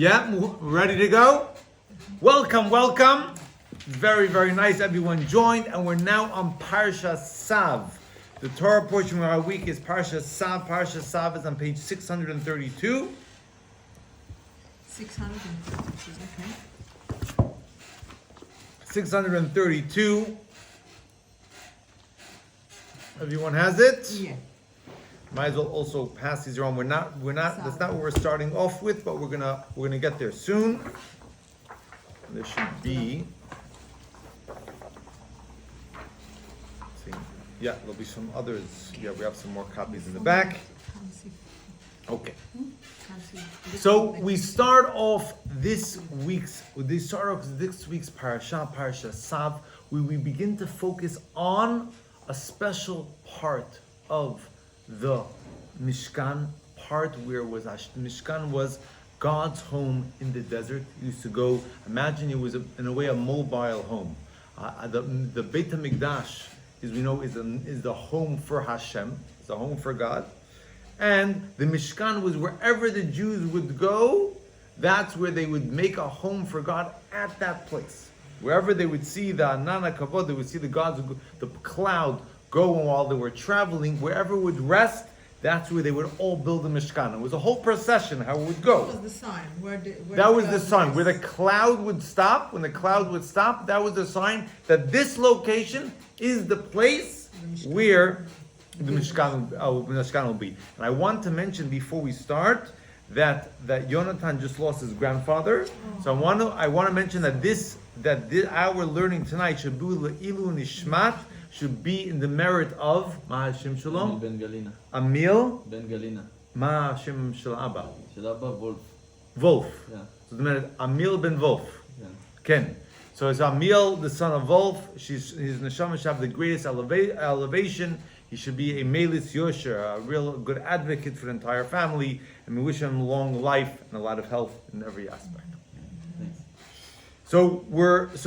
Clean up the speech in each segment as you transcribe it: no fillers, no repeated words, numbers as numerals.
Yeah, ready to go? Welcome. Very, very nice everyone joined, and we're now on Parsha Sav. The Torah portion of our week is Parsha Sav. Parsha Sav is on page 632. 632, okay. 632. Everyone has it? Yeah. Might as well also pass these around. We're not, that's not what we're starting off with, but we're gonna get there soon. There should be, let's see. Yeah, there'll be some others. Yeah, we have some more copies in the back. Okay. So we start off this week's parasha, Parsha Sav, where we begin to focus on a special part of the Mishkan, part where Mishkan was God's home in the desert. He used to go, imagine it was in a way a mobile home. The Beit HaMikdash, as we know, is the home for Hashem, it's the home for God. And the Mishkan was wherever the Jews would go, that's where they would make a home for God at that place. Wherever they would see the Anana Kavod, they would see the gods, the cloud go while they were traveling, wherever it would rest, that's where they would all build a Mishkan. It was a whole procession, how it would go. What was the sign? That was the sign. Where the cloud would stop, when the cloud would stop, that was the sign that this location is the place where the Mishkan will be. And I want to mention before we start that Yonatan just lost his grandfather. So I want to mention that our learning tonight should be Ilu Nishmat, should be in the merit of Ma'ashim Shalom. Ben Galina. Amil Ben Galina. Ma'ashim Shel Abba. Shel Abba Wolf. Wolf. Yeah. So the merit Amil ben Wolf. Yeah. Ken. So it's Amil, the son of Wolf. His neshama should have the greatest elevation. He should be a Melis Yosher, a real good advocate for the entire family, and we wish him long life and a lot of health in every aspect. Thanks. So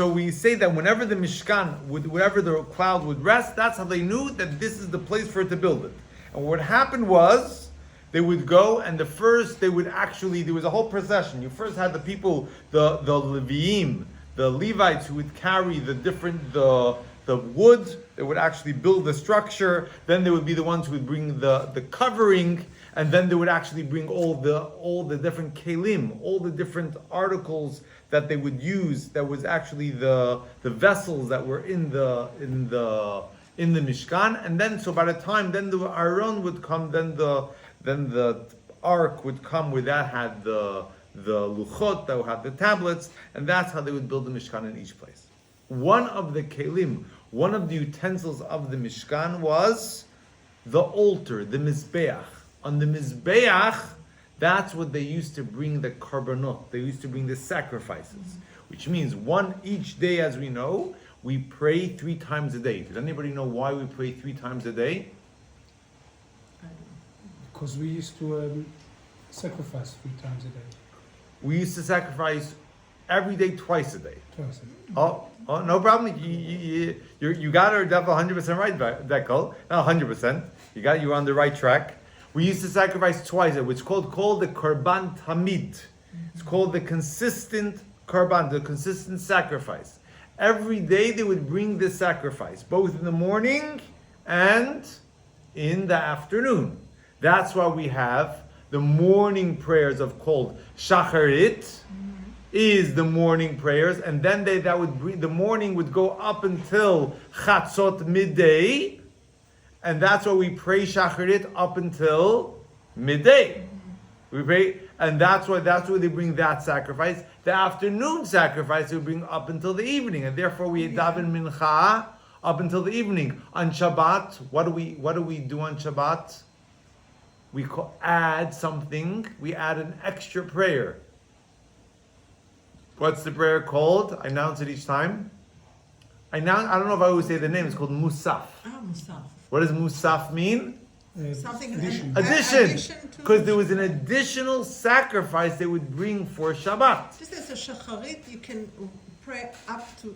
we say that whenever the Mishkan, wherever the cloud would rest, that's how they knew that this is the place for it to build it. And what happened was, they would go and there was a whole procession. You first had the people, the Leviim, the Levites who would carry the wood, they would actually build the structure, then they would be the ones who would bring the covering, and then they would actually bring all the different kelim, all the different articles that they would use, that was actually the vessels that were in the Mishkan. And then, so by the time then the Aron would come, then the ark would come, where that had the luchot, that would have the tablets, and that's how they would build the Mishkan in each place. One of the kelim, one of the utensils of the Mishkan was the altar, the mizbeach. On the mizbeach, that's what they used to bring the karbanot. They used to bring the sacrifices, which means each day, as we know, we pray 3 times a day. Does anybody know why we pray 3 times a day? Because we used to sacrifice 3 times a day. We used to sacrifice every day, twice a day. Twice a day. Oh, no problem. You got it, definitely 100% right, Dekel. Not 100%. You're on the right track. We used to sacrifice twice. It's called the Korban Tamid. It's called the consistent Korban, the consistent sacrifice. Every day they would bring this sacrifice, both in the morning and in the afternoon. That's why we have the morning prayers called Shacharit, is the morning prayers, and then the morning would go up until Chatzot midday, and that's why we pray Shacharit up until midday. We pray, and that's why they bring that sacrifice. The afternoon sacrifice we bring up until the evening, and therefore we daven mincha up until the evening. On Shabbat, what do we do on Shabbat? We add something. We add an extra prayer. What's the prayer called? I announce it each time. I don't know if I always say the name. It's called Musaf. Musaf. What does Musaf mean? Something Addition. Because there was an additional sacrifice they would bring for Shabbat. Just as a shacharit, you can pray up to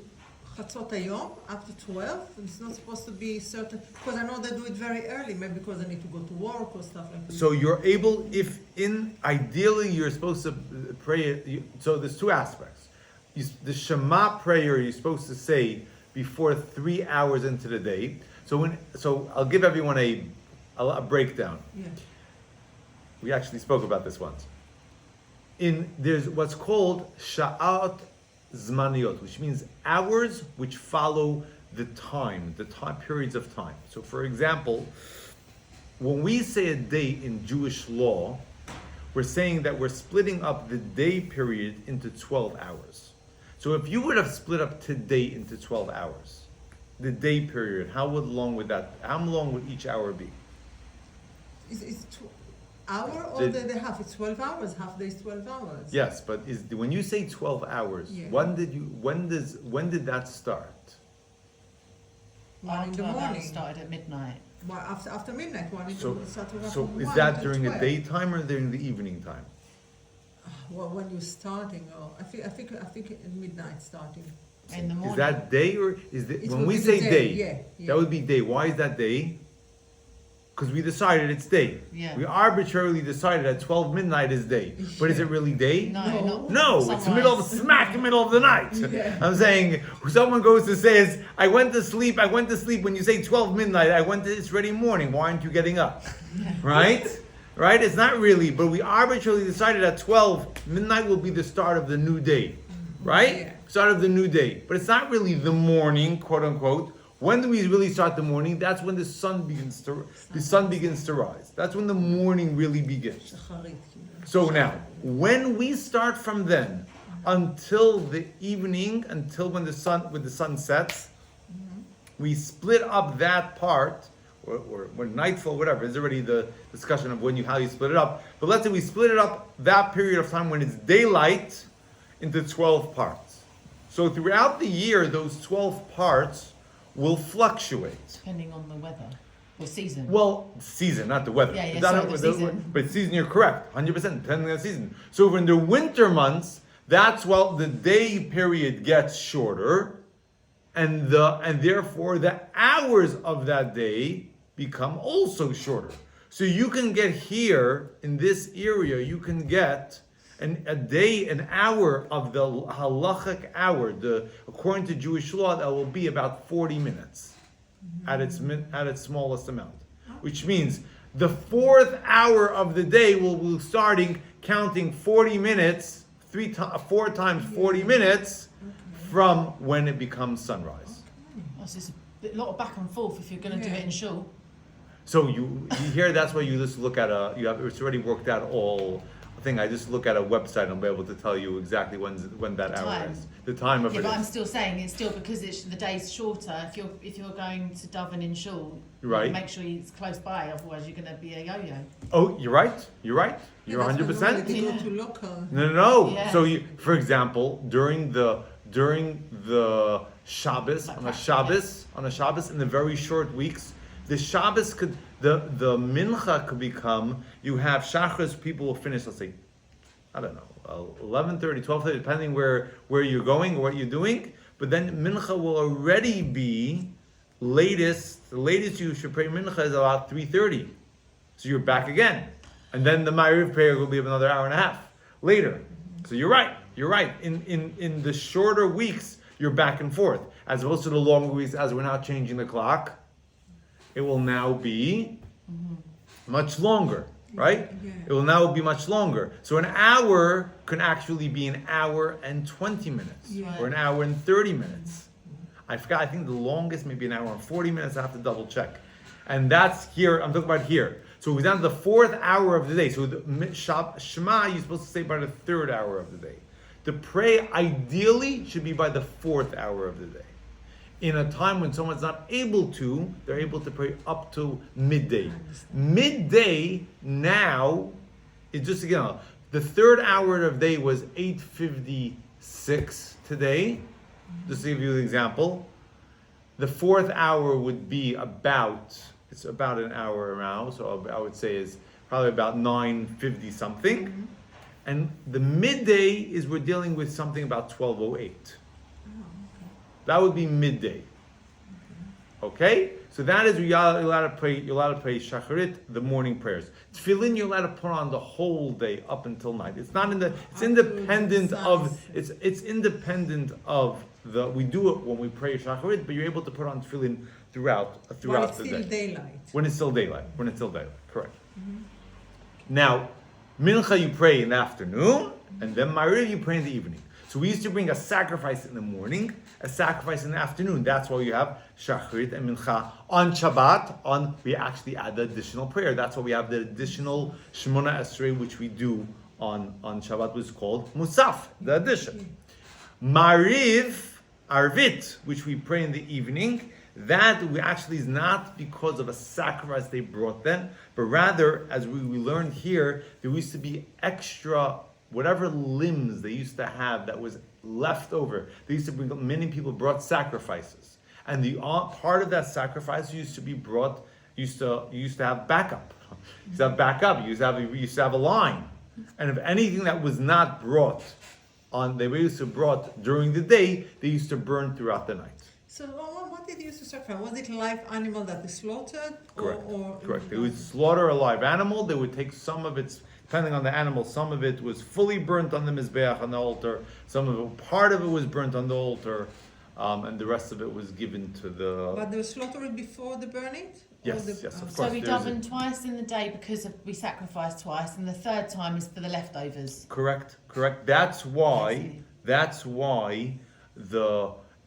Chatzot hayom, after 12, it's not supposed to be certain, because I know they do it very early, maybe because I need to go to work or stuff like that. So you're able, ideally you're supposed to pray, so there's two aspects. The Shema prayer you're supposed to say before 3 hours into the day. So I'll give everyone a breakdown. Yeah. We actually spoke about this once. There's what's called Sha'at Zmaniyot, which means hours which follow the time periods of time. So for example, when we say a day in Jewish law, we're saying that we're splitting up the day period into 12 hours. So if you would have split up today into 12 hours, the day period, how long would each hour be? Is hour or the half? It's 12 hours. Half day is 12 hours. Yes, but when you say 12 hours, Yeah. when did that start? One in the morning. Started at midnight. Well, after midnight, one in So the Saturday. is that during the daytime or during the evening time? Well, when you're starting, or I think at midnight starting. In the morning. Is that day or It when will we be say the day? yeah. That would be day. Why is that day? Because we decided it's day. Yeah. We arbitrarily decided that 12 midnight is day. But is it really day? No. No, it's Sunrise. middle of the night. Yeah. I'm saying someone goes to say, I went to sleep when you say 12 midnight, it's already morning. Why aren't you getting up? Right? Right? It's not really, but we arbitrarily decided that 12 midnight will be the start of the new day. Right? Yeah. Start of the new day. But it's not really the morning, quote unquote. When do we really start the morning? That's when the sun begins to rise. That's when the morning really begins. So now, when we start from then until the evening, until when the sun sets, we split up that part, or when nightfall, whatever. It's already the discussion of how you split it up. But let's say we split it up that period of time when it's daylight into 12 parts. So throughout the year, those 12 parts will fluctuate. Depending on the weather or season. Well, season, not the weather. Yeah, The season. But season, you're correct, 100%, depending on the season. So in the winter months, that's the day period gets shorter, and therefore the hours of that day become also shorter. So you can get here in this area, you can get an hour of the halachic hour, according to Jewish law, that will be about 40 minutes at its smallest amount. Which means the fourth hour of the day will be starting counting 40 minutes, 4 times 40 minutes from when it becomes sunrise. That's just a lot of back and forth if you're going to do it in shul. So you hear, that's why you just look at it's already worked out all thing. I just look at a website and I'll be able to tell you exactly when that hour is. The time of it. But I'm still saying it's still because the day's shorter. If you're going to daven in shul, right, make sure it's close by. Otherwise, you're going to be a yo-yo. Oh, you're right. You're 100%. No. Yeah. So for example, during the Shabbos, on a Shabbos in the very short weeks, the Shabbos the mincha could become, you have Shachris, people will finish, let's say, I don't know, 11:30, 12:30, depending where you're going or what you're doing, but then mincha will already be the latest you should pray mincha is about 3:30. So you're back again. And then the Ma'ariv prayer will be another hour and a half later. So you're right. In the shorter weeks, you're back and forth. As opposed to the longer weeks, as we're now changing the clock, it will now be much longer, right? Yeah. It will now be much longer. So an hour can actually be an hour and 20 minutes, or an hour and 30 minutes. I forgot, I think the longest may be an hour and 40 minutes. I have to double check. And that's here, I'm talking about here. So we're down to the fourth hour of the day. So the Shema, you're supposed to say by the third hour of the day. The pray ideally should be by the fourth hour of the day. In a time when someone's not able to, they're able to pray up to midday. Midday now, it's just again, the third hour of the day was 8:56 today. Just to give you an example. The fourth hour would be it's about an hour now, so I would say is probably about 9:50 something. And the midday we're dealing with something about 12:08. That would be midday. Okay? So that is, you're allowed to pray shacharit, the morning prayers. Tefillin, you're allowed to put on the whole day up until night. It's not it's independent of, it's independent of we do it when we pray shacharit, but you're able to put on tefillin throughout the day. When it's still daylight. When it's still daylight, correct. Now, mincha you pray in the afternoon, and then Ma'ariv you pray in the evening. So we used to bring a sacrifice in the morning, a sacrifice in the afternoon. That's why you have shacharit and mincha. On Shabbat, we actually add the additional prayer. That's why we have the additional Shemona Esrei, which we do on Shabbat, which is called Musaf, the addition. Ma'ariv, Arvit, which we pray in the evening, that we actually is not because of a sacrifice they brought then, but rather, as we learned here, there used to be extra, whatever limbs they used to have that was left over. They used to bring, many people brought sacrifices. And the part of that sacrifice used to have backup. You used to have backup, you used to have a line. And if anything that was not brought they used to brought during the day, they used to burn throughout the night. So what did they use to sacrifice? Was it a live animal that they slaughtered? Correct. They would slaughter a live animal. They would take some of its, depending on the animal, some of it was fully burnt on the mizbeach, on the altar. Some of it, part of it was burnt on the altar, and the rest of it was given to the... But they were slaughtered before the burning? Yes, of course. So we daven twice in the day because we sacrifice twice, and the third time is for the leftovers. Correct. That's why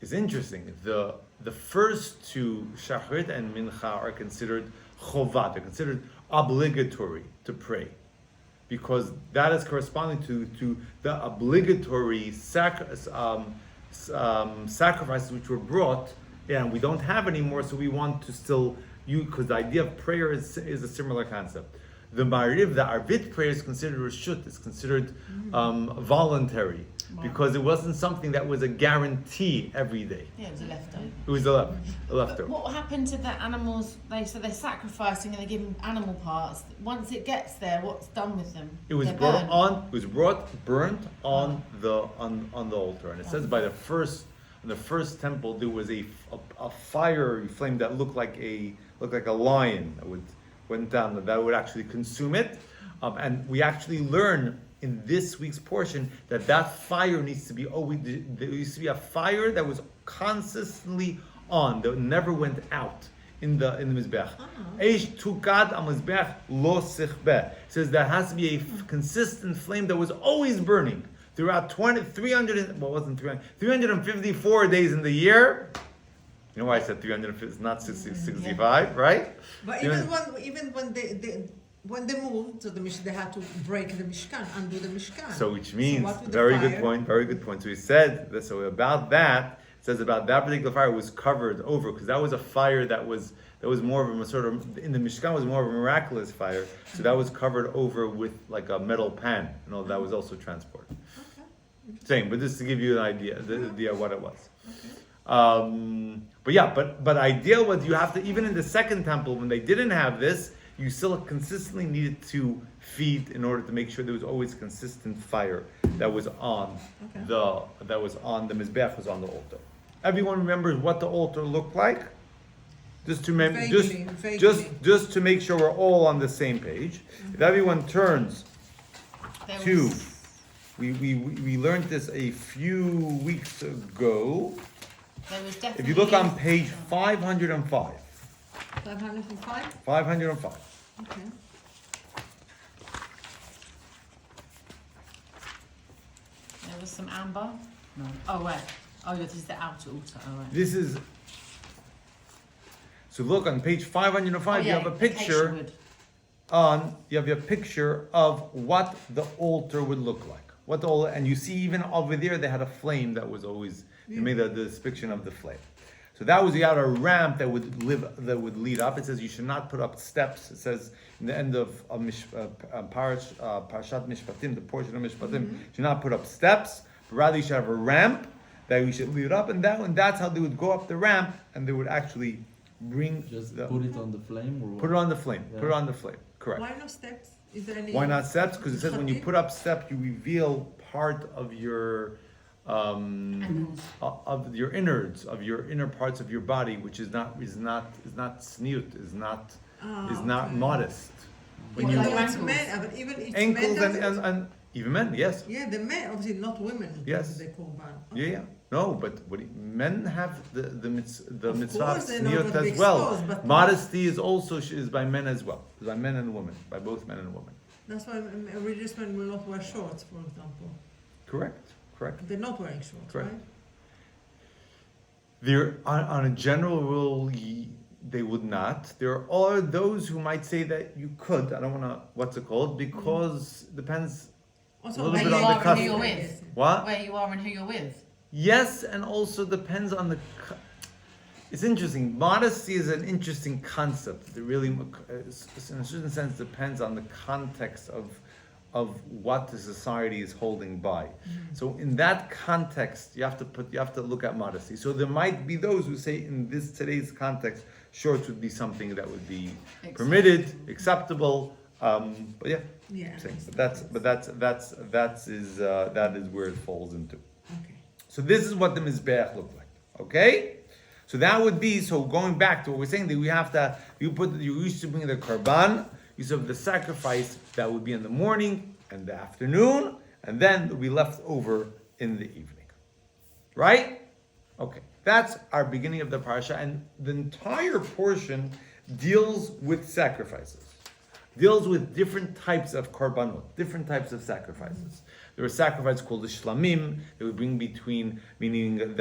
it's interesting. The first two, shacharit and mincha, are considered chovat. They're considered obligatory to pray, because that is corresponding to the obligatory sacrifices which were brought, and we don't have anymore. So we want to still because the idea of prayer is a similar concept. The Ma'ariv, the Arvit prayer is considered reshut, it's considered voluntary, because it wasn't something that was a guarantee every day. Yeah, it was a leftover. It was a leftover. But what happened to the animals? They're sacrificing and they're giving animal parts. Once it gets there, what's done with them? It was burnt on the altar, and it says by the first. In the first temple, there was a fiery flame that looked like a lion that went down, that would actually consume it. And we actually learn in this week's portion that fire needs to be always. There used to be a fire that was consistently on, that never went out in the mizbeach. Eish tukad al mizbeach lo sichbeh. It says there has to be a consistent flame that was always burning. Throughout 354 days in the year. You know why I said 350? It's not 65, right? But even when they moved to the Mishkan, they had to break the Mishkan, undo the Mishkan. So which means, very good point. So he said, about that, it says about that particular fire was covered over, because that was a fire that was more of a sort of, in the Mishkan was more of a miraculous fire, so that was covered over with like a metal pan, that was also transported. Same, but just to give you an idea, the idea of what it was. But idea was you have to, even in the second temple, when they didn't have this, you still consistently needed to feed in order to make sure there was always consistent fire that was on the mizbeach, was on the altar. Everyone remembers what the altar looked like? Just to just to make sure we're all on the same page. If everyone turns to, we learned this a few weeks ago. If you look on page 505. 505? 505. Okay. There was some amber. No. Oh right. Oh, this is the outer altar. Oh right. This is. So look on page 505. You have a picture. You have a picture of what the altar would look like. And you see even over there they had a flame that was always. They made the depiction of the flame. So that was, you had a ramp that would lead up. It says you should not put up steps. It says in the end of Parashat Mishpatim, the portion of Mishpatim, you should not put up steps, but rather you should have a ramp that we should lead up, and that's how they would go up the ramp, and they would actually bring put it on the flame, or put it on the flame. Yeah. Put it on the flame. Correct. Why no steps? Is there any? Why not steps? Because it says when you put up steps, you reveal part of your Animals. of your innards, of your inner parts of your body, which is not sneut, is not okay. modest. When Even you though it's ankles. men, but even it's ankles men and, doesn't- and even men, yes. yeah, the men, obviously not women. Yes. They korban. Yeah. No, but men have the mitzvah course they know sneut not to be as well. exposed, but- Modesty is also is by men as well. Is by men and women, by both men and women. That's why religious men will not wear shorts, for example. Correct. They're not wearing shorts, Correct. right? There, on a general rule, they would not. There are those who might say that you could. I don't want to. What's it called? Because depends. Also, little Where bit you on the are and cusp. who you're with. What? Where you are and who you're with. Yes, and also depends on the. It's interesting. Modesty is an interesting concept. It really, in a certain sense, depends on the context of what the society is holding by. So in that context, you have to look at modesty. So there might be those who say in today's context, shorts would be something that would be permitted, acceptable. But yeah, Yeah. same. That is where it falls into. Okay. So this is what the Mizbeach looked like. Okay? So that would be, so going back to what we're saying, that we have to, you used to bring the Karban, you used to have the sacrifice that would be in the morning and the afternoon, and then it would be left over in the evening. Right? Okay. That's our beginning of the parasha, and the entire portion deals with sacrifices. Deals with different types of korbanot, different types of sacrifices. There were sacrifices called the shlamim. They would bring between, meaning that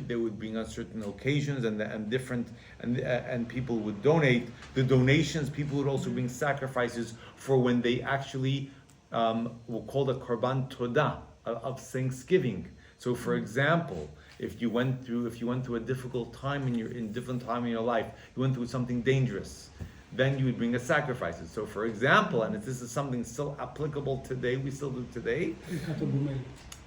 they would bring on certain occasions, and people would donate. The donations, people would also bring sacrifices for when they actually were called a korban todah of thanksgiving. So, for example, if you went through a difficult time in your life, you went through something dangerous, then you would bring a sacrifices. So, for example, and this is something still applicable today, we still do today.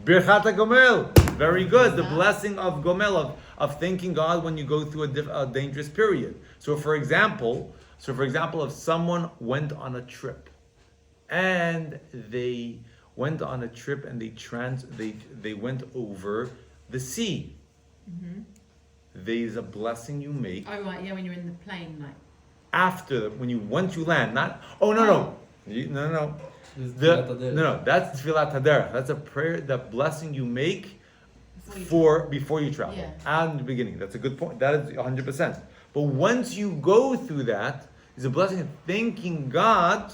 Birchat HaGomel. Very good. The blessing of Gomel, of thanking God when you go through a dangerous period. So, for example, if someone went on a trip, and they went on a trip and they went over the sea. There's a blessing you make. Oh right, yeah, when you're in the plane, like. Once you land, not. Oh no. No. That's Tfilat Haderech. That's a prayer, the blessing you make before you travel. Yeah. And in the beginning. That's a good point. That is 100%. But once you go through that, is a blessing of thanking God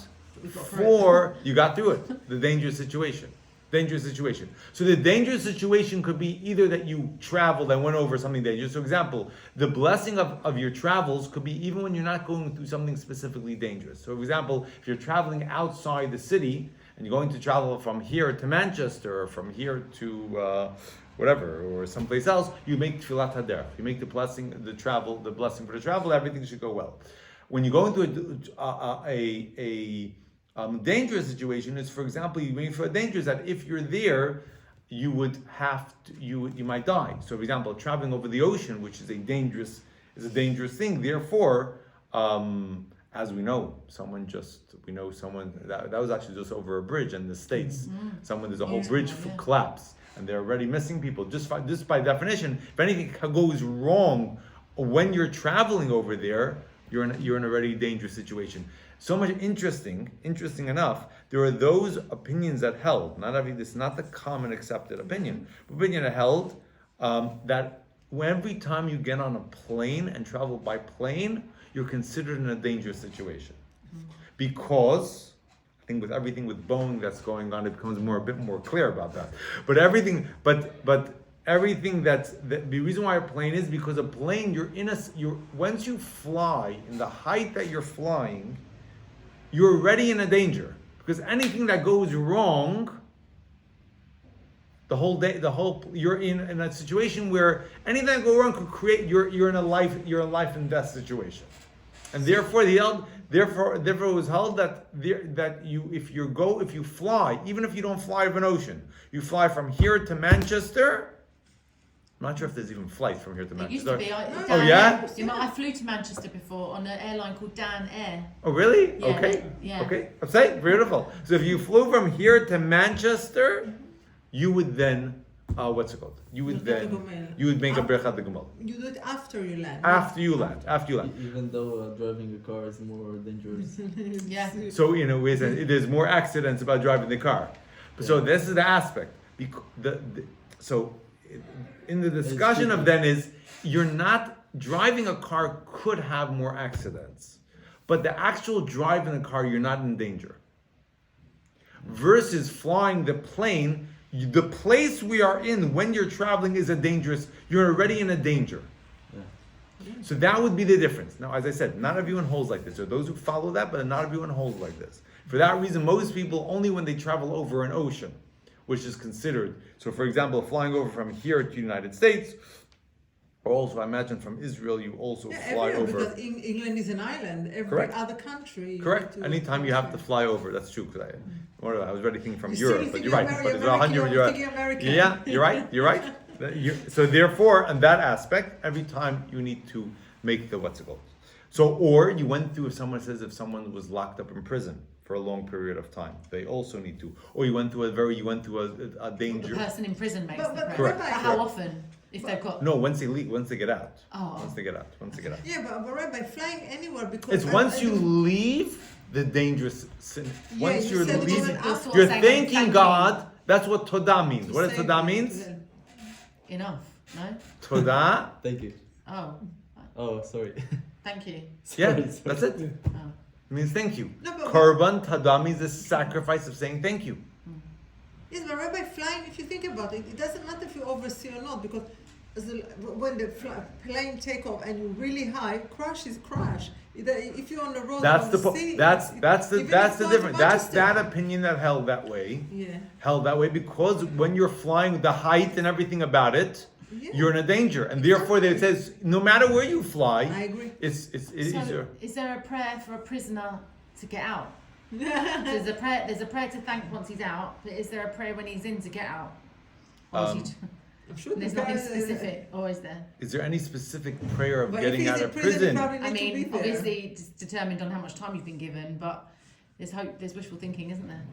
for you got through it, the dangerous situation. So the dangerous situation could be either that you traveled and went over something dangerous. For example, the blessing of your travels could be even when you're not going through something specifically dangerous. So for example, if you're traveling outside the city and you're going to travel from here to Manchester or from here to whatever, or someplace else, you make Tfilat Haderech. You make the blessing for the travel, everything should go well. When you go into a dangerous situation, is, for example, you wait for a danger that if you're there, you might die. So, for example, traveling over the ocean, which is a dangerous thing. Therefore, as we know, someone that was actually just over a bridge in the States. There's a whole bridge collapse, and they're already missing people. Just by definition, if anything goes wrong when you're traveling over there, you're in a already dangerous situation. So much interesting enough, there are those opinions that held, this is not the common accepted opinion, but opinion that held that every time you get on a plane and travel by plane, you're considered in a dangerous situation. Because, I think with everything with Boeing that's going on, it becomes a bit more clear about that. But everything the reason why a plane is because a plane, once you fly, in the height that you're flying, you're already in a danger. Because anything that goes wrong, you're in a situation where anything that goes wrong could create, you're in a life and death situation. And therefore it was held that if you fly, even if you don't fly over an ocean, you fly from here to Manchester. I'm not sure if there's even flights from here to Manchester. It used to be. Oh yeah? I flew to Manchester before on an airline called Dan Air. Oh really? Yeah, Okay. yeah. Okay. I'm saying beautiful. So if you flew from here to Manchester, you would then what's it called? You would Birkat then Gomel. you would make a birkat gomel You do it after you land. after you land. After you land. Even though driving a car is more dangerous. Yeah. So in a way, there's more accidents about driving the car. So this is the aspect. So in the discussion of then is you're not driving a car could have more accidents, but the actual drive in the car you're not in danger. Versus flying the plane, the place we are in when you're traveling is a dangerous. You're already in a danger. So that would be the difference. Now, as I said, not everyone holds like this. There are those who follow that, but not everyone holds like this. For that reason, most people only when they travel over an ocean, which is considered. So, for example, flying over from here to the United States, or also, I imagine from Israel, you also fly everywhere, over. because England is an island. Every Correct. other country. you Correct. need to Anytime you have to fly over, that's true. Because I was already thinking from You Europe, still but think you're right. you're But it's American, 100. you're You're thinking American. Yeah, you're right. You're right. So therefore, on that aspect, every time you need to make the what's it called. So, or you went through. If someone was locked up in prison for a long period of time, they also need to. Or you went through a danger. The person in prison makes But- the but prayer. Correct, But how correct. often? If they've got. No, once they leave, once they get out. Oh. Once they get out. Yeah, but Rabbi, flying anywhere because It's once you leave the dangerous sin. Yeah, Once you you're said it was leaving, an That's what you're I'm saying, like, thanking thank God. That's what Todah means. What does say Todah it, means? well, Enough. No? Todah. Thank you. Oh. Oh, sorry. Thank you. Yeah, Sorry. that's it. Oh. It means thank you. No, but- Korban Todah means the sacrifice of saying thank you. Yes, but Rabbi, flying, if you think about it, it doesn't matter if you oversee or not, because when the plane take off and you're really high, crash is crash. If you're on the road, That's on the sea, that's even the if going to difference. That's Manchester. that opinion that held that way. Yeah. Held that way because when you're flying, the height and everything about it, Yeah. you're in a danger, and therefore it says no matter where you fly, I agree. it's So, easier. is there a prayer for a prisoner to get out? There's a prayer to thank once he's out, but is there a prayer when he's in to get out? Or is he, I'm sure there's the nothing parents- specific, or is there? Is there any specific prayer of But if getting he's out in of prison, prison? he probably I need to be mean, there. obviously it's determined on how much time you've been given, but there's hope, there's wishful thinking, isn't there?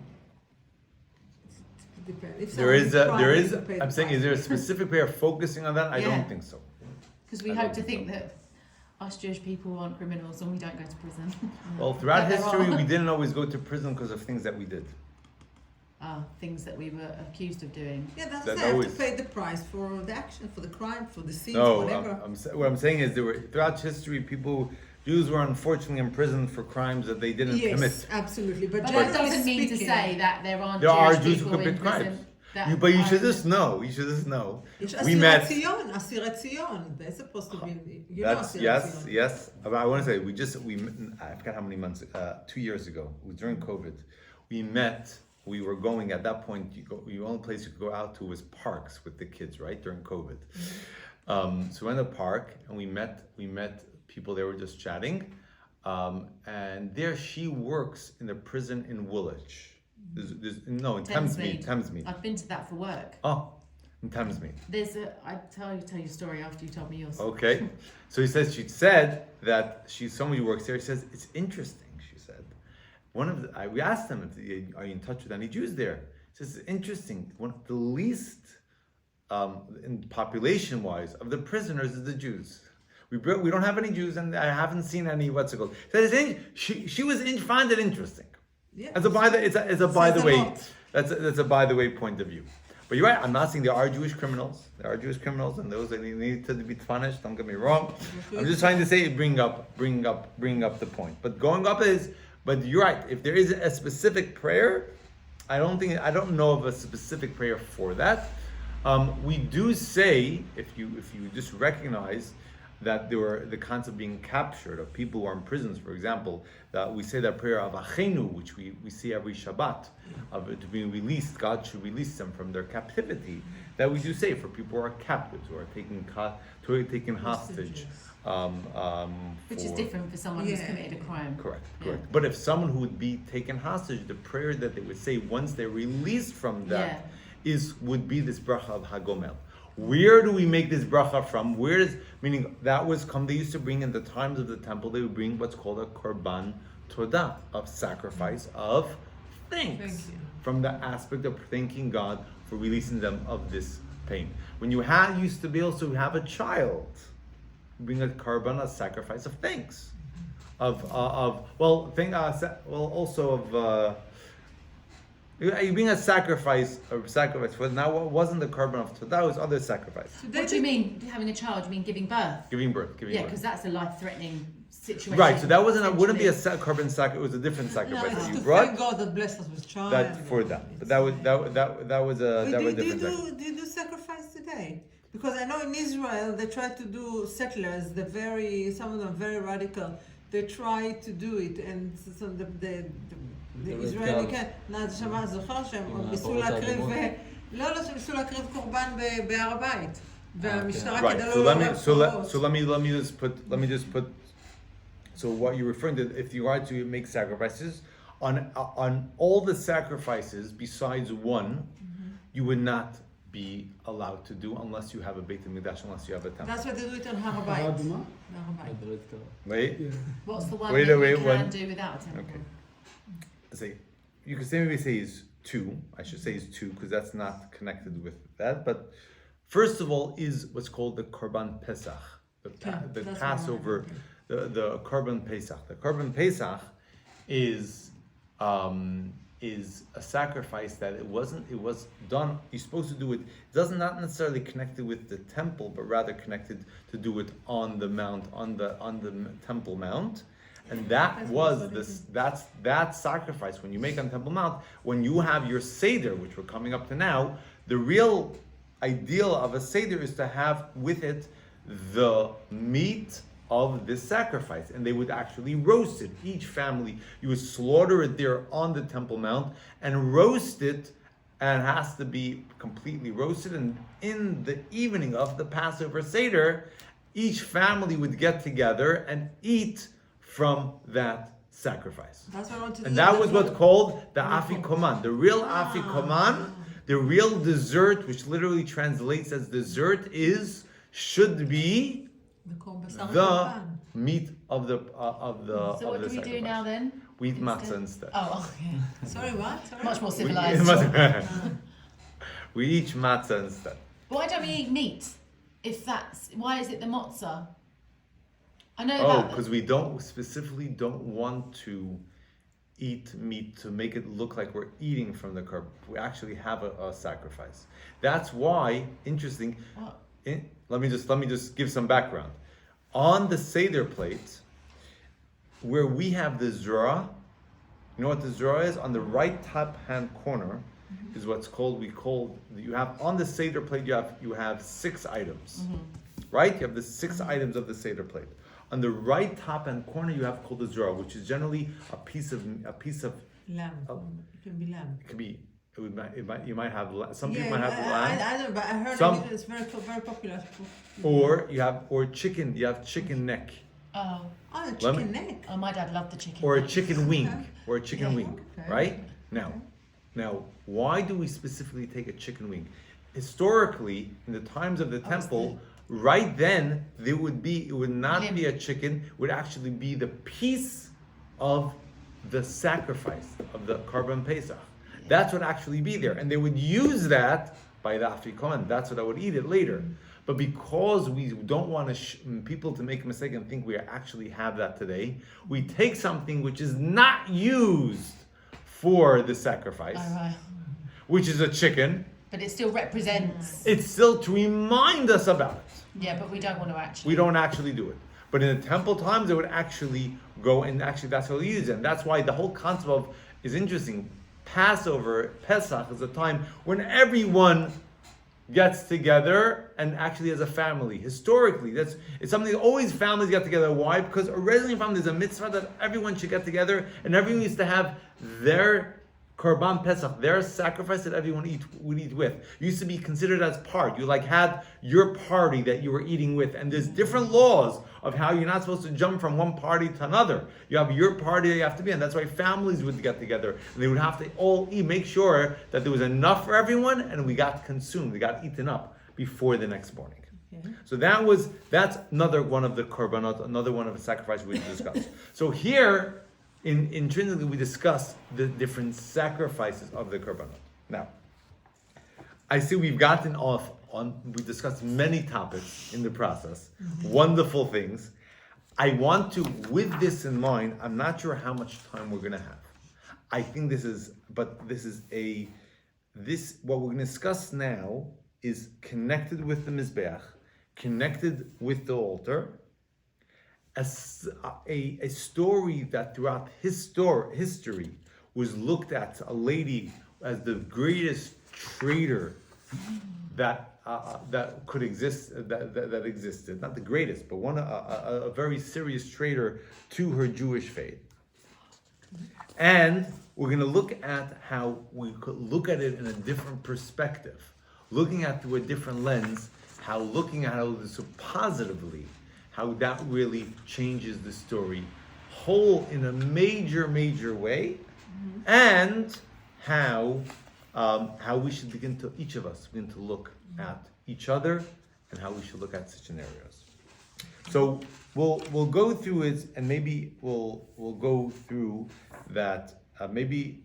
Depends. If There is someone's there crying, is. you pay I'm the saying, is there a price. specific prayer focusing on that? I Yeah. don't think so. Because we I hope don't to think think that us Jewish people aren't criminals and we don't go to prison. Well, throughout But there history, are. we didn't always go to prison because of things that we did. Things that we were accused of doing. Yeah, that's That it. I have always- to pay the price for the action, for the crime, for the sins, No, whatever. what I'm saying is there were throughout history, Jews were unfortunately imprisoned for crimes that they didn't Yes, commit. absolutely. But But that generally doesn't mean to speaking, say that there aren't There are Jewish Jews who people in commit crimes. prison that But you should are- just know. You should just know. יש We אסירי met. ציון, אסירי ציון. They're supposed to be, you know That's אסירי yes, ציון. yes. But I want to say I forgot how many months. 2 years ago, it was during COVID. We met. We were going at that point. The only place you could go out to was parks with the kids, right? During COVID. So we went to the park and we met people. They were just chatting, and there she works in the prison in Woolwich. In Thamesmead. I've been to that for work. Oh, in Thamesmead. I'll tell you a story after you told me yours. Okay. So she said that somebody who works there. She says, it's interesting, she said. We asked them, are you in touch with any Jews there? She says, it's interesting. One of the least, in population-wise, of the prisoners is the Jews. We don't have any Jews, and I haven't seen any, what's it called? So she found it interesting. Yeah. It's a by the Says a way. lot. That's a by the way point of view. But you're right. I'm not saying there are Jewish criminals. There are Jewish criminals, and those that need to be punished. Don't get me wrong. I'm just trying to say, bring up the point. But going up but you're right. If there is a specific prayer, I don't know of a specific prayer for that. We do say, if you just recognize that there were the concept of being captured, of people who are in prisons, for example, that we say that prayer of Achenu, which we see every Shabbat, of it to be released, God should release them from their captivity, that we do say for people who are captives, who are taken hostage. Which is different for someone who's Yeah. committed a crime. Correct. Yeah. But if someone who would be taken hostage, the prayer that they would say once they're released from that would be this bracha of Hagomel. Where do we make this bracha from? Meaning that was they used to bring in the times of the temple, they would bring what's called a korban todah, of sacrifice of thanks. Thank you. From the aspect of thanking God for releasing them of this pain. When you used to be able to have a child, bring a korban, a sacrifice of thanks, you bring a sacrifice for now. It wasn't the korban of Todah, it was other sacrifice. What do you mean having a child? You mean giving birth? Giving birth. Yeah, because that's a life-threatening situation. Right, so that wouldn't be a korban sacrifice. It was a different sacrifice No, that it's you to brought. thank God that blessed us with child. That for that, but that was a different sacrifice. Do you do sacrifice today? Because I know in Israel they try to do settlers. Some of them very radical. They try to do it, and so the Israeli can. זוכר שהם ניסו להקריב, שהם ניסו להקריב קורבן בהר הבית, והמשטרה Right. כדי So לא let me just put. So what you're referring to, if you are to make sacrifices, on all the sacrifices besides one, you would not be allowed to do unless you have a Beit HaMikdash, unless you have a temple. That's what they do it on הר הבית. האדמה? בהר הבית. Wait. Yeah. What's the one Wait, that wait, you can one. do without a temple? Okay. You could maybe say is two. I should say is two because that's not connected with that. But first of all, is what's called the Korban Pesach, the that's Passover, the Korban Pesach. The Korban Pesach is a sacrifice that it was done. You're supposed to do it. It doesn't not necessarily connected with the temple, but rather connected to do it on the mount, on the Temple Mount. And that sacrifice when you make on Temple Mount, when you have your Seder, which we're coming up to now, the real ideal of a Seder is to have with it the meat of this sacrifice, and they would actually roast it. Each family, you would slaughter it there on the Temple Mount and roast it, and it has to be completely roasted. And in the evening of the Passover Seder, each family would get together and eat from that sacrifice. That's what I want to do. And that was what's called the afikoman. The real afikoman, the real dessert, which literally translates as dessert, should be the meat of the So what do we do now then? We eat matzah instead. Oh, okay. Sorry, what? Sorry. Much more We civilized. eat matzah instead. Why don't we eat meat? Why is it the matzah? I know Oh, that. because we specifically don't want to eat meat to make it look like we're eating from the carb. We actually have a sacrifice. That's why, interesting. What? Let me just give some background. On the Seder plate, where we have the zrah, you know what the zrah is? On the right top hand corner is what's called, you have on the Seder plate, you have 6 items. Right? You have the 6 items of the Seder plate. On the right top hand corner, you have called the zrah, which is generally a piece of Lamb. Oh. It can be lamb. It could be. You might have some people might have lamb. I don't know, but I heard Some- it's very popular. Or chicken. You have chicken neck, Oh. Oh, the chicken neck. Oh, my dad loved the chicken. or a neck. chicken wing, or a chicken Yeah. wing, Okay. right? Now, why do we specifically take a chicken wing? Historically, in the times of the temple, right then it would not be a chicken. It would actually be the piece of the sacrifice of the Korban Pesach. That's what actually be there, and they would use that by the afikoman. That's what I would eat it later. But because we don't want people to make a mistake and think we actually have that today, we take something which is not used for the sacrifice, Oh, right. which is a chicken. But it still represents. It's still to remind us about it. Yeah, but we don't want to actually. We don't actually do it. But in the temple times, they would actually go and actually that's how they use it. And that's why the whole concept of is interesting. Passover, Pesach is a time when everyone gets together and actually as a family. Historically, it's something that always families get together. Why? Because originally from there's a mitzvah that everyone should get together and everyone used to have their Korban Pesach, their sacrifice that everyone would eat with. You used to be considered as part. You had your party that you were eating with, and there's different laws of how you're not supposed to jump from one party to another. You have your party that you have to be in. That's why families would get together and they would have to all eat, make sure that there was enough for everyone and we got consumed, we got eaten up before the next morning. Okay. So that's another one of the korbanot, another one of the sacrifices we discussed. So here, intrinsically, we discuss the different sacrifices of the korbanot. Now, I see we've gotten off we discussed many topics in the process, wonderful things. I want to, with this in mind, I'm not sure how much time we're going to have. I think what we're going to discuss now is connected with the Mizbeach, connected with the altar, a story that throughout history was looked at a lady as the greatest traitor that could exist, that existed, not the greatest, but a very serious traitor to her Jewish faith. And we're going to look at how we could look at it in a different perspective, looking at through a different lens, looking at it so positively, how that really changes the story whole in a major way, and how we should each of us begin to look at each other and how we should look at such scenarios. So we'll go through it, and maybe we'll go through that. Maybe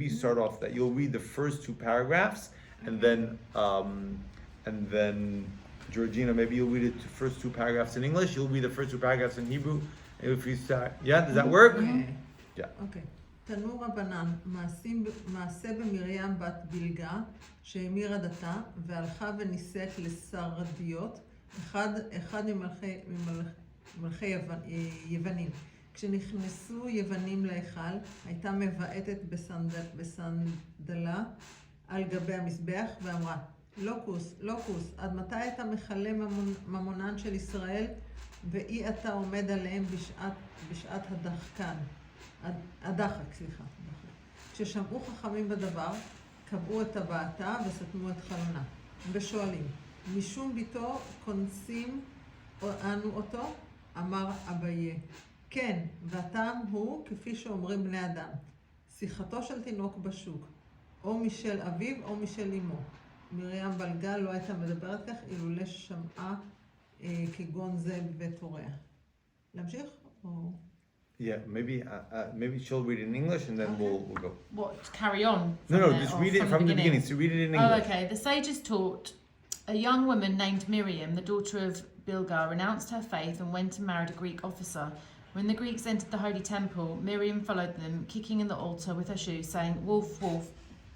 you start off that you'll read the first two paragraphs, and then Georgina, maybe you'll read the first two paragraphs in English. You'll read the first two paragraphs in Hebrew. If you start, does that work? Okay. Yeah. Okay. תנור רבנן, מעשה במרים בת בלגה, שהמירה דתה, והלכה ונישאת לסרדיות, אחד ממלכי יוונים. כשנכנסו יוונים להיכל, הייתה מבעטת בסנדלה על גבי המזבח, ואמרה, לוקוס, עד מתי אתה מכלה ממונן של ישראל, ואי אתה עומד עליהם בשעת הדחק. כששמעו חכמים בדבר, קבעו את הבעתה וסתמו את חלונה. ושואלים, משום ביתו כונסים אנו אותו? אמר אביה. כן, והטעם הוא כפי שאומרים בני אדם, שיחתו של תינוק בשוק, או משל אביו או משל אמו. מרים בלגה לא הייתה מדברת כך, אילולא שמעה כגון זה בבית הוריה. להמשיך? או... Yeah, maybe she'll read it in English, and then we'll go. What, carry on? No, just read it from the beginning. So read it in English. Oh, okay. The sages taught, a young woman named Miriam, the daughter of Bilgah, renounced her faith and went and married a Greek officer. When the Greeks entered the holy temple, Miriam followed them, kicking in the altar with her shoes, saying, "Wolf, wolf."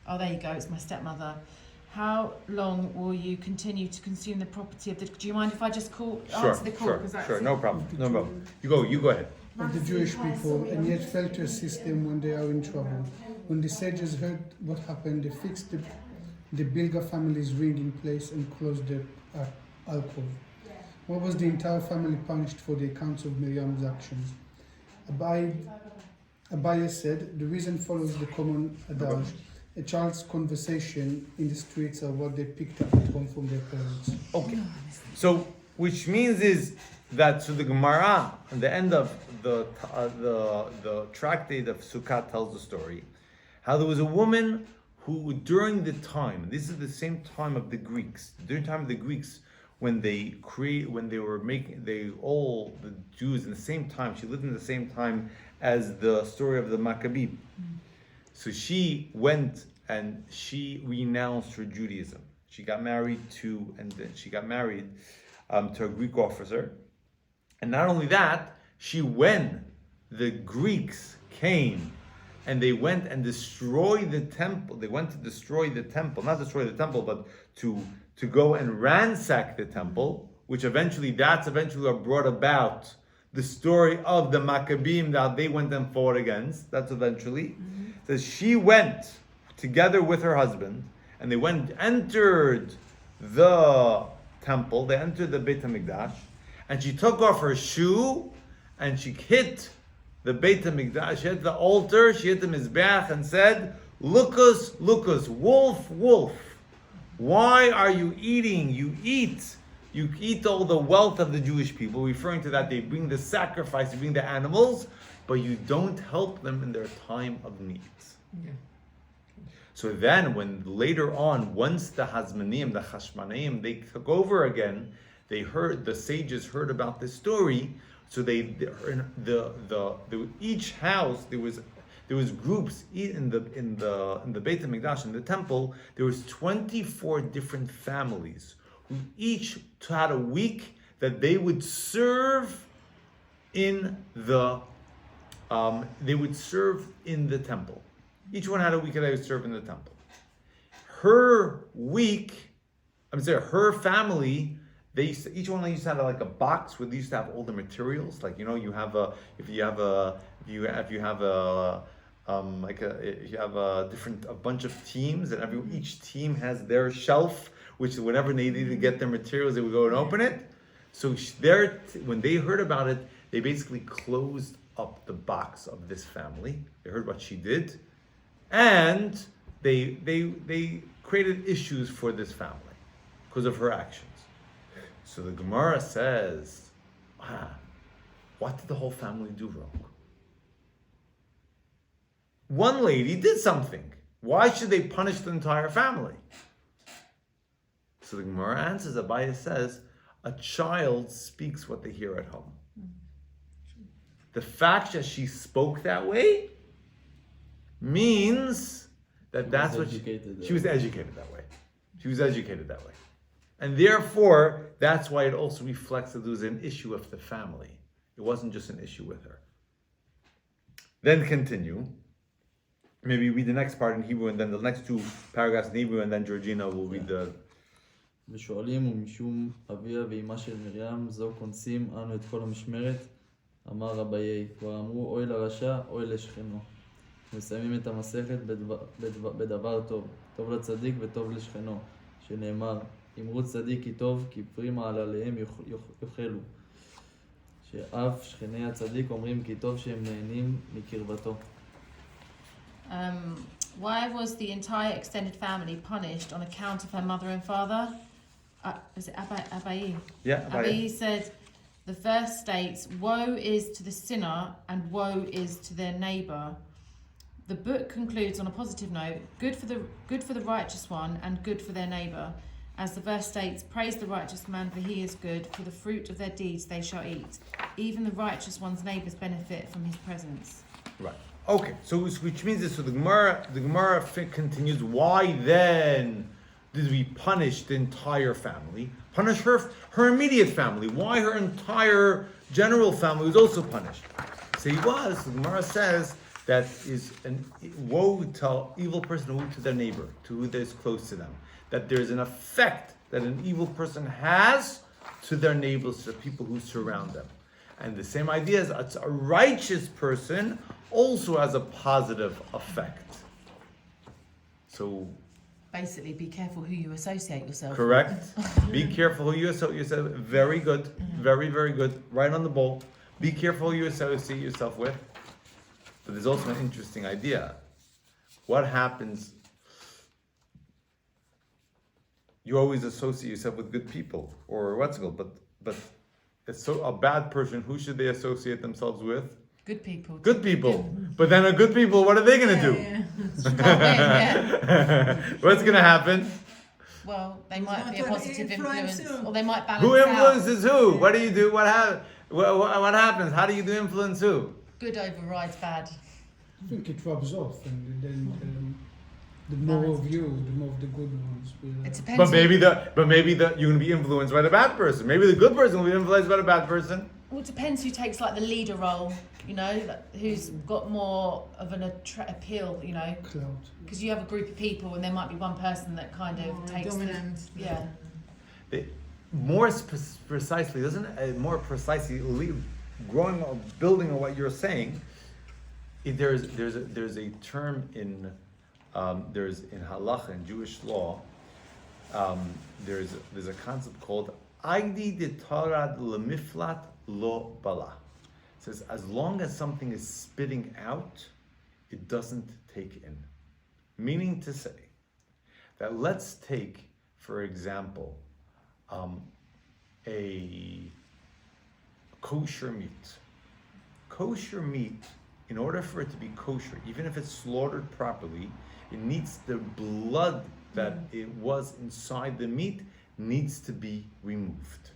Oh, there you go. It's my stepmother. How long will you continue to consume the property of the... Do you mind if I just answer the call? Sure, no problem. You go ahead. Of the Jewish people, and yet fail to assist them when they are in trouble. When the sages heard what happened, they fixed the Bilga family's ring in place and closed the alcove. What was the entire family punished for the accounts of Miriam's actions? Abaya said, the reason follows the common adage. A child's conversation in the streets are what they picked up at home from their parents. Okay, so which means is that the Gemara at the end of the tractate of Sukkot tells the story how there was a woman who during the time, this is the same time of the Greeks, during the time of the Greeks when the Jews in the same time, she lived in the same time as the story of the Maccabee. So she went and she renounced her Judaism. She got married to a Greek officer. And not only that, when the Greeks came and they went and destroyed the temple, they went to destroy the temple, not destroy the temple, but to go and ransack the temple, which eventually brought about the story of the Maccabees that they went and fought against. That's eventually. So she went together with her husband, and they entered the temple, they entered the Beit HaMikdash, and she took off her shoe, and she hit the Beit HaMikdash, she hit the altar, she hit the Mizbeach, and said, Lucas, wolf, wolf, why are you eating? You eat all the wealth of the Jewish people, referring to that they bring the sacrifice, they bring the animals, but you don't help them in their time of need. Yeah. So then, when later on, once the Hazmanim, the Hashmonaim, they took over again, the sages heard about this story. So each house, there was groups in the Beit HaMikdash, in the temple. There was 24 different families who each had a week that they would serve in the temple. Each one had a week that they would serve in the temple. Her family, each one used to have like a box where they used to have all the materials. Like, you have a bunch of teams, and each team has their shelf, which whenever they needed to get their materials, they would go and open it. So when they heard about it, they basically closed up the box of this family. They heard what she did, and they created issues for this family because of her actions. So the Gemara says, what did the whole family do wrong? One lady did something. Why should they punish the entire family? So the Gemara answers, Abaya says, a child speaks what they hear at home. The fact that she spoke that way means that that's what she was educated that way. She was educated that way. And therefore, that's why it also reflects that there was an issue with the family. It wasn't just an issue with her. Then continue. Maybe read the next part in Hebrew, and then the next two paragraphs in Hebrew, and then Georgina will read the... ושואלים ומשום אביה ואימה של מרים, זו כונסים אנו את כל המשמרת, אמר רביי, כבר אמרו אוי לרשע, אוי לשכנו. מסיימים את המסכת בדבר טוב, טוב לצדיק וטוב לשכנו, שנאמר, אמרו צדיק כי טוב, כי פרי מעלליהם יאכלו. שאף שכני הצדיק אומרים כי טוב שהם נהנים מקרבתו. Why was the entire extended family punished on account of her mother and father? Is it Abai? Yeah, Abai said, the verse states, woe is to the sinner and woe is to their neighbour. The book concludes on a positive note, good for the righteous one and good for their neighbour. As the verse states, praise the righteous man for he is good, for the fruit of their deeds they shall eat. Even the righteous one's neighbours benefit from his presence. Right. Okay, so which means this. So the Gemara continues. Why then did we punish the entire family? Punish her immediate family. Why her entire general family was also punished? So the Gemara says that is an woe to evil person, woe to their neighbor, to who is close to them. That there's an effect that an evil person has to their neighbors, to the people who surround them. And the same idea is a righteous person also has a positive effect. So basically, be careful who you associate yourself correct. Be careful who you associate yourself. Very good. Very, very good. Right on the ball. Be careful who you associate yourself with. But there's also an interesting idea. What happens? You always associate yourself with good people, or what's it called? But it's so a bad person. Who should they associate themselves with? Good people. Good people. But then a good people, what are they going to do? What's going to happen? Well, they might be a positive influence, or they might balance Who influences out. who? What do you do? What happens? How do you do influence who? Good overrides bad. I think it rubs off, and then the more of you, the more of the good ones will. It depends. But maybe you're going to be influenced by the bad person. Maybe the good person will be influenced by the bad person. Well, it depends who takes like the leader role, who's got more of an appeal, Cloud. because you have a group of people and there might be one person that kind of takes dominant. More precisely, growing or building on what you're saying, there's a term in halacha, in Jewish law, there's a concept called Agdi de Tarad lemiflat lo bala. It says as long as something is spitting out, it doesn't take in. Meaning to say that let's take, for example, a kosher meat. Kosher meat, in order for it to be kosher, even if it's slaughtered properly, it needs the blood that it was inside the meat needs to be removed.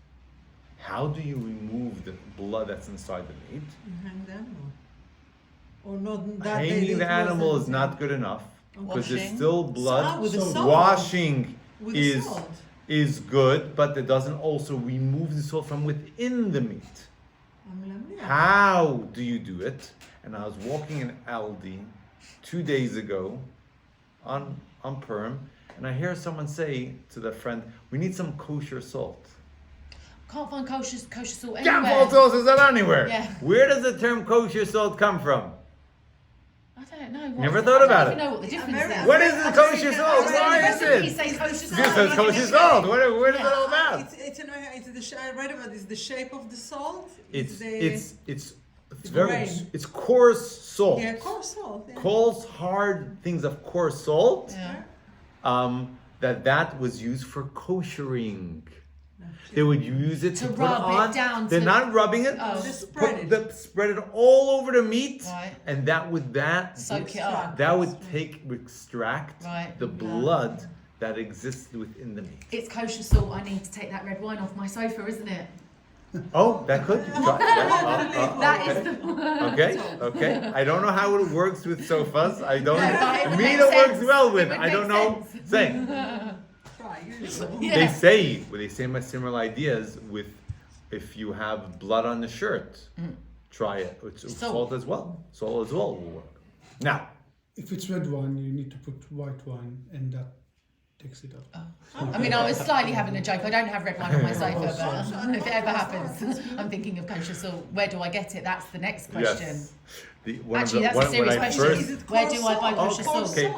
How do you remove the blood that's inside the meat? Hang them. Or not that Hanging the animal is not good enough because there's Washing. still blood. with the salt. Washing With the is salt. is good, but it doesn't also remove the salt from within the meat. How do you do it? And I was walking in Aldi 2 days ago on Purim, and I hear someone say to their friend, "We need some kosher salt." Can't find kosher salt anywhere. Can't find salt is not anywhere. Yeah. Where does the term kosher salt come from? I don't know. Never thought about I it. don't even know what the difference is. What is the kosher salt? Why is He it? says kosher This salt. says kosher salt. What is it all about? I read about this. The shape of the salt. It's It's very grain. it's coarse salt. Yeah, coarse salt. Yeah. Coarse hard things of coarse salt. Yeah. That was used for koshering. They would use it to To put rub it on. down They're to- not rubbing it. Oh. Just spread it. Spread it all over the meat, Right. and that would Soak it up. that would extract Right. the blood that exists within the meat. It's kosher salt. I need to take that red wine off my sofa, isn't it? Oh, that could. That is the. Okay. I don't know how it works with sofas. I don't. but it would Me, make it works sense. well It with. would I don't make know. sense. Say. Try, you know. Yeah. They say similar ideas with if you have blood on the shirt, try it. It's salt as well. Salt as well will work. Now, If it's red wine, you need to put white wine, and that takes it off. I mean, I was slightly having a joke. I don't have red wine on my sofa, but if it ever happens, I'm thinking of kosher salt. Where do I get it? That's the next question. yes. Actually, that's a serious question. Is it Where do I buy coarse kosher salt? salt? Okay,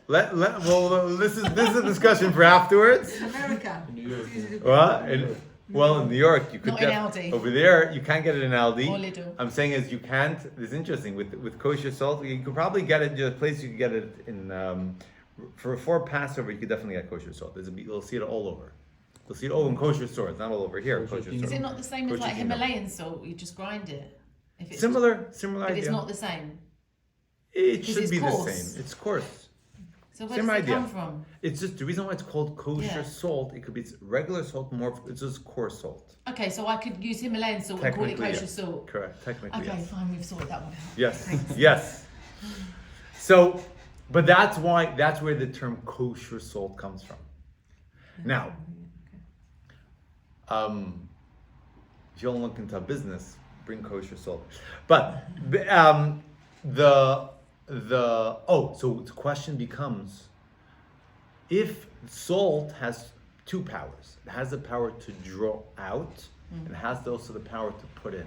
well, this is a discussion for afterwards. America. New York. It's easy to- Well, in New York, you could Not in Aldi. over there. You can't get it in Aldi. Or Lidl. I'm saying is you can't. It's interesting with kosher salt. You could probably get it. The place you can get it in for Passover. You could definitely get kosher salt. You'll see it all over. You'll see it in kosher stores, not all over here. Kosher Kosher king. Is store. it not the same as Kosher like kingdom. Himalayan salt? You just grind it. If it's Similar but idea. it's not the same. It 'Cause should it's be the coarse. same. It's coarse. So where Same does it idea. come from? It's just the reason why it's called kosher Yeah. salt. It could be regular salt, it's just coarse salt. Okay, so I could use Himalayan salt and call it Technically, kosher yes. salt. Correct. Technically, Okay, yes. fine, we've sorted that one out. Yes. Yes. So, but that's where the term kosher salt comes from. Now, if you don't look into business, bring kosher salt. But so the question becomes, if salt has two powers, it has the power to draw out, and it has also the power to put in.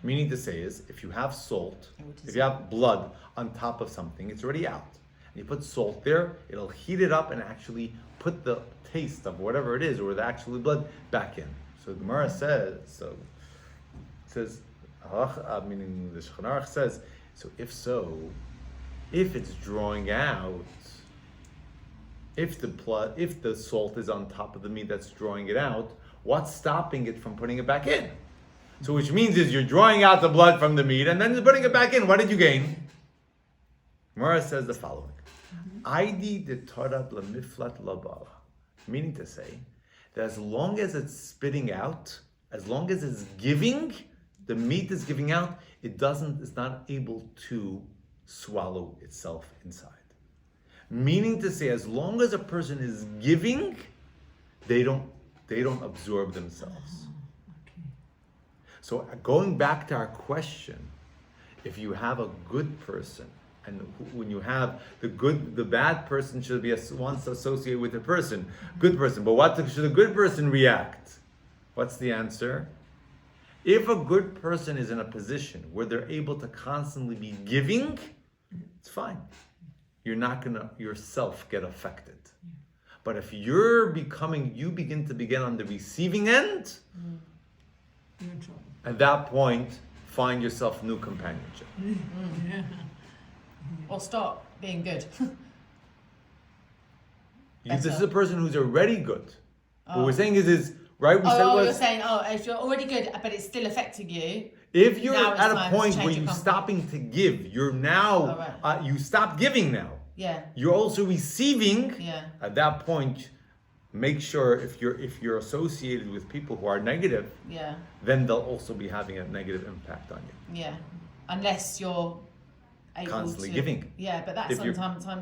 Meaning to say is, if you have salt, if you have blood on top of something, it's already out. And you put salt there, it'll heat it up and actually put the taste of whatever it is, or the actual blood, back in. So the Gemara says, meaning the Shulchan Aruch says, if it's drawing out, if the salt is on top of the meat that's drawing it out, what's stopping it from putting it back in? So which means is you're drawing out the blood from the meat and then you're putting it back in. What did you gain? Gemara says the following. Aidi de Torah b'lemiflat labala. Meaning to say that as long as it's spitting out, as long as it's giving, the meat is giving out, it's not able to swallow itself inside. Meaning to say, as long as a person is giving, they don't absorb themselves. So going back to our question, if you have a good person, and when you have the bad person should be once associated with the person, good person. But what should a good person react? What's the answer? If a good person is in a position where they're able to constantly be giving, it's fine. You're not gonna yourself get affected. But if you begin to begin on the receiving end, You're in trouble. at that point, find yourself new companionship. Or stop being good. This is Better. a person who's already good. What we're saying is right? We said you're was saying, if you're already good, but it's still affecting you. if you're now it's at a time to point change where your you're company. stopping to give, you're now you stop giving now. Yeah, You're also receiving. yeah, At that point, make sure if you're associated with people who are negative, yeah, then they'll also be having a negative impact on you. yeah. unless you're able Constantly to, giving. Yeah, but that's If you're-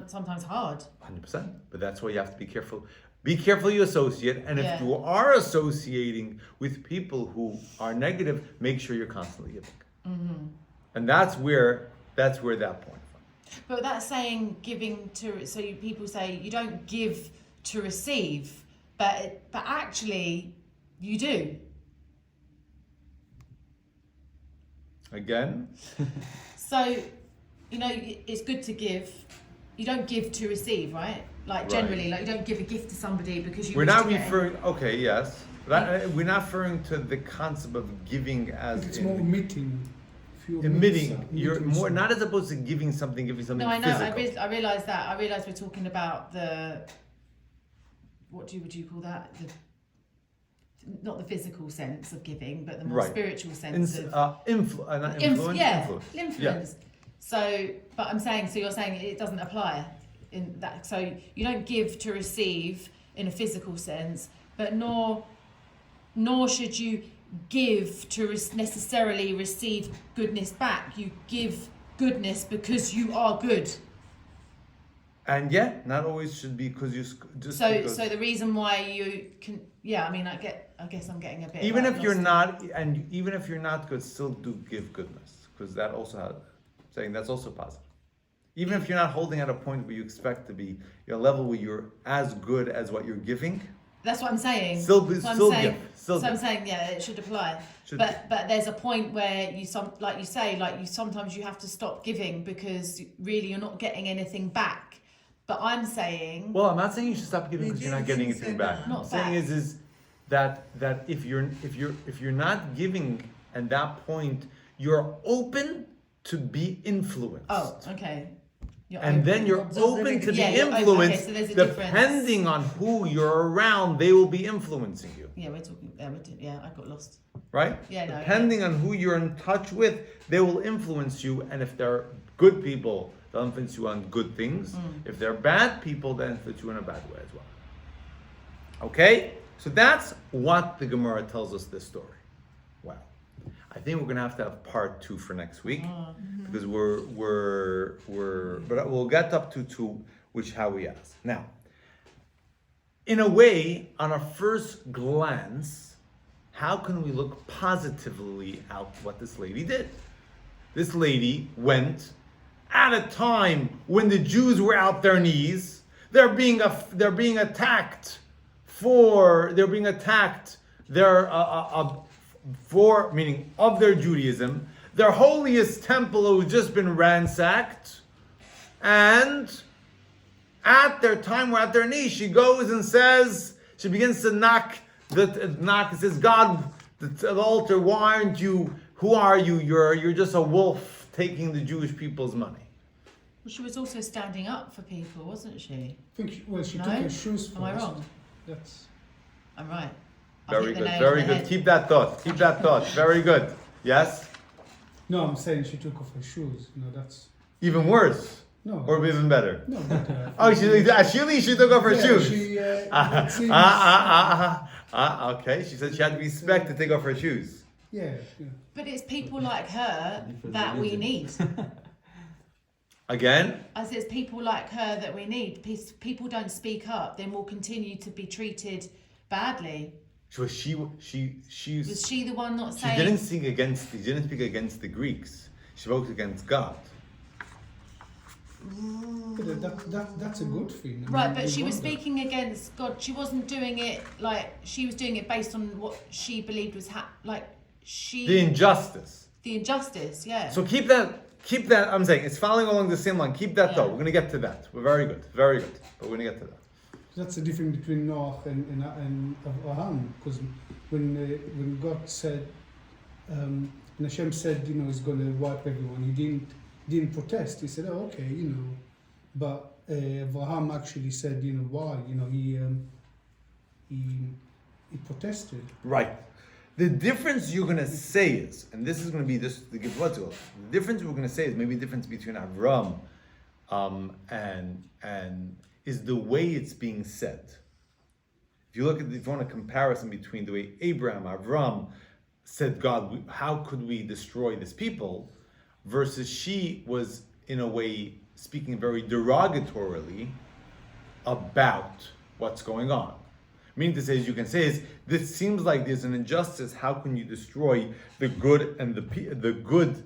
sometimes hard. 100%. But that's why you have to be careful. Be careful you associate, and if Yeah. you are associating with people who are negative, make sure you're constantly giving. Mm-hmm. And that's where that point from. But that's saying giving to, so people say you don't give to receive, but actually you do. Again, So, it's good to give. You don't give to receive, right? Like generally, like you don't give a gift to somebody because you. we're wish not to get it. referring. Okay, yes, but we're not referring to the concept of giving as It's in more emitting. If you emitting. You're emitting more something. not as opposed to giving something No, I know. physical. I realise that. I realise we're talking about the. Would you call that? Not the physical sense of giving, but the more Right. spiritual sense of. Not influence. Influence. Influence. So, but I'm saying, so you're saying it doesn't apply in that. So you don't give to receive in a physical sense, but nor should you give to necessarily receive goodness back. You give goodness because you are good. And yet, not always should be because you just. So because, the reason why you can, I mean, I guess I'm getting a bit. even like if you're lost. not, and even if you're not good, still do give goodness, because that also has, saying that's also positive. Even if you're not holding at a point where you expect to be, a level where you're as good as what you're giving, That's what I'm saying. Still So I'm give. saying, Still so I'm give. saying, yeah, it should apply. Should but there's a point where you sometimes you have to stop giving because really you're not getting anything back. But I'm saying, well, I'm not saying you should stop giving because you're not getting Jesus anything said back. that. What I'm saying Not is that if you're not giving at that point, you're open to be influenced. oh, okay. And then you're open to be Yeah, you're open. influenced. Okay, so there's a Depending on who you're around, they will be influencing you. Yeah, we're talking. Yeah, I got lost. Right? Yeah, no, Depending on who you're in touch with, they will influence you. And if they're good people, they'll influence you on good things. If they're bad people, they'll influence you in a bad way as well. Okay? So that's what the Gemara tells us this story. Wow. I think we're gonna have to have part 2 for next week because but we'll get up to 2, which how we ask. Now, in a way, on a first glance, how can we look positively at what this lady did? This lady went at a time when the Jews were out their knees. They're being attacked. Meaning of their Judaism, their holiest temple has just been ransacked, and at their time, we're at their knees. She goes and says, she begins to knock and says, God, the altar. Why aren't you? Who are you? You're just a wolf taking the Jewish people's money. Well, she was also standing up for people, wasn't she? I think she No? took her shoes first. Am I wrong? That's I'm right. I Very hit the good. nail Very on the good. head. Keep that thought. Keep that thought. Very good. Yes. no. I'm saying she took off her shoes. No, that's Even worse. no. Or even better. No, but, Oh, she took off her yeah, shoes. She, Ah, it seems, okay. She said she had respect to take off her shoes. yeah, yeah. But it's people like her Different that we religion. need. Again, I said it's people like her that we need. People don't speak up, then we'll continue to be treated badly. was she Was she the one not she saying? didn't speak against the Greeks. She spoke against God. But that's a good thing. I Right, mean, but we she was want that. speaking against God. She wasn't doing it she was doing it based on what she believed was The injustice. the injustice. Yeah. So keep that. I'm saying it's following along the same line. Keep that though. Yeah. We're gonna get to that. We're very good. But we're gonna get to that. That's the difference between Noah and Abraham, because when God said, and Hashem said, He's going to wipe everyone, he didn't protest. He said, oh, okay, But Abraham actually said, why? He protested. Right. The difference you're gonna say is, and this is gonna be this the what's it called? The difference we're gonna say is maybe the difference between Avram and is the way it's being said. If you want a comparison between the way Avram said, God, how could we destroy this people? versus she was, in a way, speaking very derogatorily about what's going on. Meaning to say, as you can say, is this seems like there's an injustice. How can you destroy the good and the good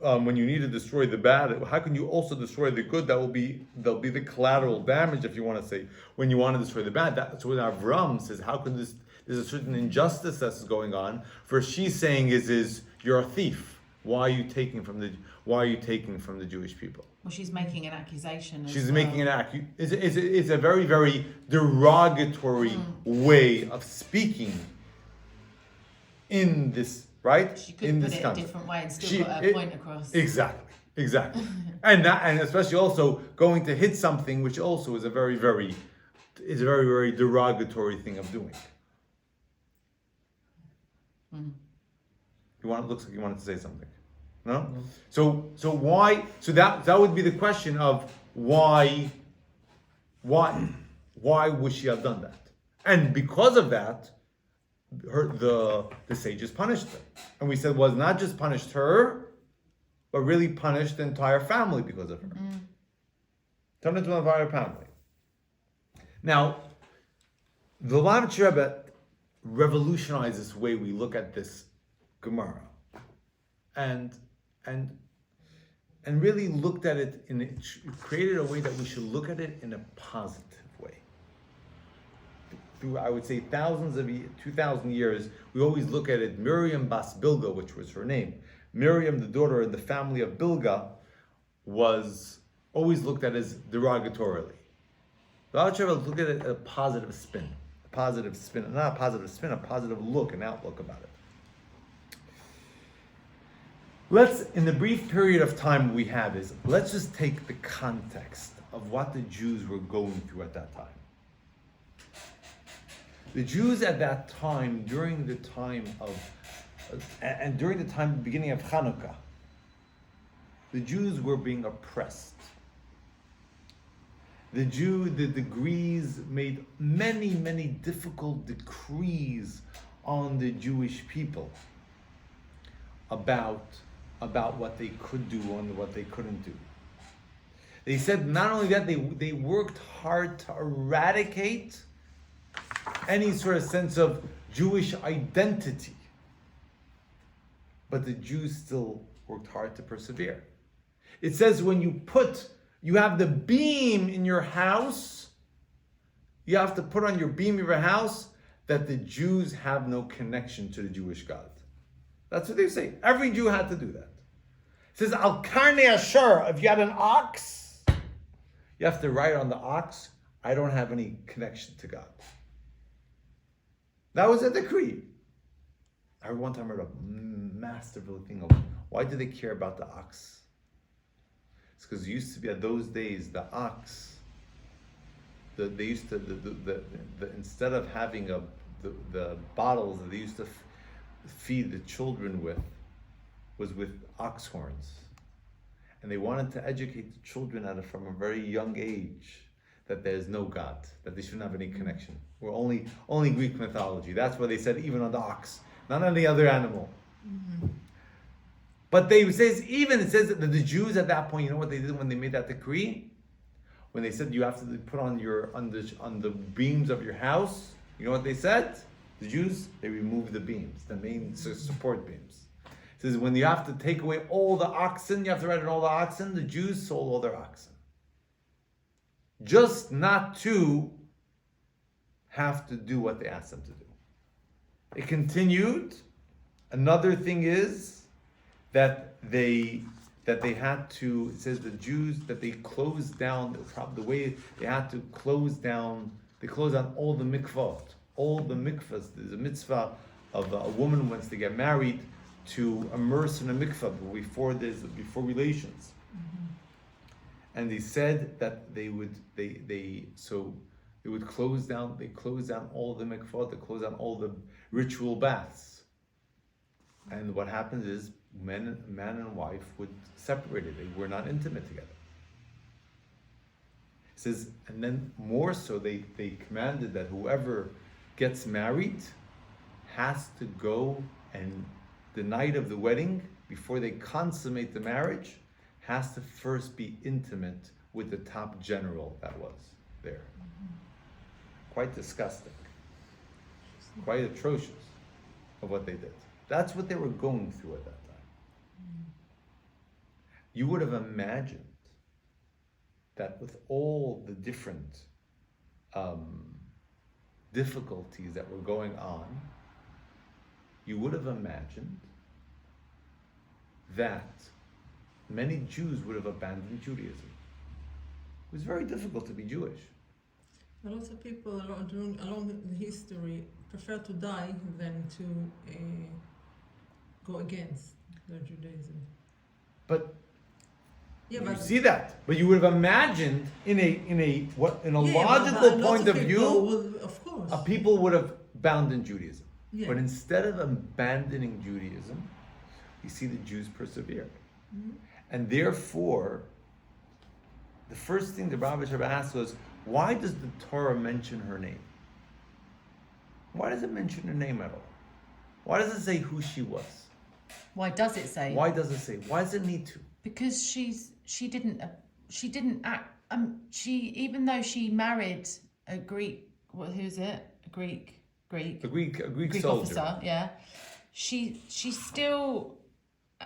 when you need to destroy the bad? How can you also destroy the good? There'll be the collateral damage, if you want to say, when you want to destroy the bad. That's what Avram says. How can this? There's a certain injustice that's going on. For she's saying is you're a thief. Why are you taking from the Jewish people? Well, she's making an accusation. She's making an it's a very, very derogatory way of speaking in this, right? She could in put this it context. a different way and still put her point across. Exactly. and especially also going to hit something which also is a very, very derogatory thing of doing. Looks like you wanted to say something. No? So why? So that would be the question of why would she have done that? And because of that, the sages punished her. And we said was not just punished her, but really punished the entire family because of her. Turned into an entire family. Now, the Life Torah revolutionized this way we look at this Gemara. And really looked at it created a way that we should look at it in a positive way. Through, I would say, 2,000 years, we always look at it, Miriam Bas Bilga, which was her name. Miriam, the daughter of the family of Bilga, was always looked at as derogatorily. But I'll look at it a positive spin. Not a positive spin, a positive look, an outlook about it. In the brief period of time we have let's just take the context of what the Jews were going through at that time. The Jews at that time, during the beginning of Hanukkah, the Jews were being oppressed. The degrees made many, many difficult decrees on the Jewish people about what they could do and what they couldn't do. They said not only that, they worked hard to eradicate any sort of sense of Jewish identity. But the Jews still worked hard to persevere. It says when you have the beam in your house, you have to put on your beam of your house that the Jews have no connection to the Jewish God. That's what they say. Every Jew had to do that. It says, Al Karnei Asher, if you had an ox, you have to write on the ox, I don't have any connection to God. That was a decree. One time I read a masterful thing of why do they care about the ox? It's because it used to be at those days, the ox, instead of having the bottles that they used to feed the children with, was with ox horns. And they wanted to educate the children from a very young age that there's no God, that they shouldn't have any connection. We're only Greek mythology. That's why they said even on the ox, not on the other animal. Mm-hmm. But it says that the Jews at that point, you know what they did when they made that decree? When they said you have to put on the beams of your house, you know what they said? The Jews, they removed the beams, the main support beams. It says when you have to take away all the oxen, you have to write on all the oxen, the Jews sold all their oxen. Just not to have to do what they asked them to do. It continued. Another thing is that they had to, it says the Jews, that they closed down, the way they had to close down all the mikvot. All the mikvahs, there's a mitzvah of a woman wants to get married to immerse in a mikvah before relations. Mm-hmm. And they said that they would close down all the mikvot, they close down all the ritual baths. And what happens is man and wife would separate it. They were not intimate together. It says, and then more so they commanded that whoever gets married has to go, and the night of the wedding, before they consummate the marriage, has to first be intimate with the top general that was there. Quite disgusting. Quite atrocious of what they did. That's what they were going through at that time. You would have imagined that with all the different difficulties that were going on, you would have imagined that many Jews would have abandoned Judaism. It was very difficult to be Jewish. A lot of people along the history prefer to die than to go against their Judaism. But Yeah, you but see that. But you would have imagined in a logical point of view, of course. people would have abandoned Judaism. Yeah. But instead of abandoning Judaism, you see the Jews persevered. Mm-hmm. And therefore, the first thing the Rabbi Shabbat asked was, why does the Torah mention her name? Why does it mention her name at all? Why does it say who she was? Why does it say? Why does it say? Why does it need to? Because she didn't act. Even though she married a Greek, who's it? A Greek A Greek soldier. officer. Yeah. She still,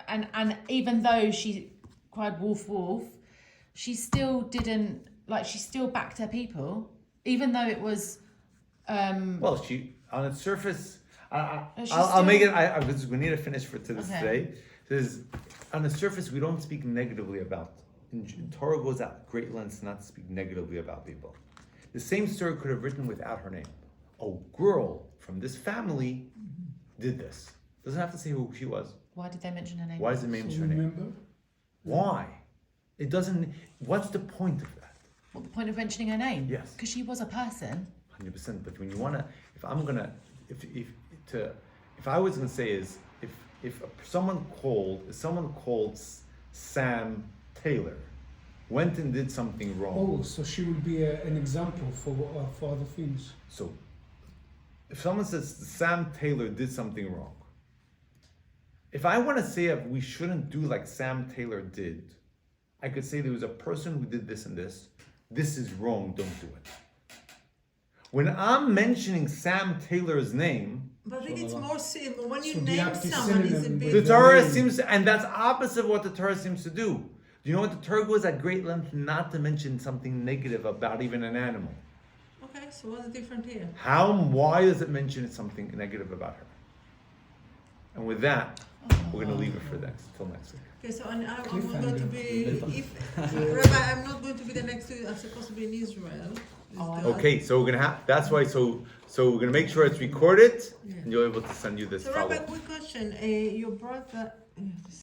and even though she cried wolf wolf, she still didn't, like, she still backed her people, even though it was. Well, she on its surface. She's I'll make still- it. Because we need to finish for this Okay. today. There's, on the surface, we don't speak negatively about. And Torah goes out great lengths not to speak negatively about people. The same story could have written without her name. A girl from this family did this. Doesn't have to say who she was. Why did they mention her name? Why does it mention her name? Remember? Why? It doesn't. What's the point of that? What, the point of mentioning her name? Yes. Because she was a person. 100%. But when you wanna, if I was gonna say is if someone called Sam Taylor went and did something wrong. Oh, so she would be an example for other things. So if someone says Sam Taylor did something wrong, if I want to say we shouldn't do like Sam Taylor did, I could say there was a person who did this and this. This is wrong, don't do it. When I'm mentioning Sam Taylor's name, But I think it's more simple. When you So the name act is someone, it's a synonym bit. the with Torah name. seems to, and that's opposite of what the Torah seems to do. Do you know what the Torah goes at great length not to mention something negative about even an animal? Okay, so what's different here? Why does it mention something negative about her? And with that, we're going to leave it for till next week. Okay, so I'm going to Cliffhanger. be, Rabbi, I'm not going to be the next week. I'm supposed to be in Israel. Okay, so we're gonna that's why. So we're gonna make sure it's recorded, and you'll be able to send you this So, follow. Rabbi, quick question. Your brother.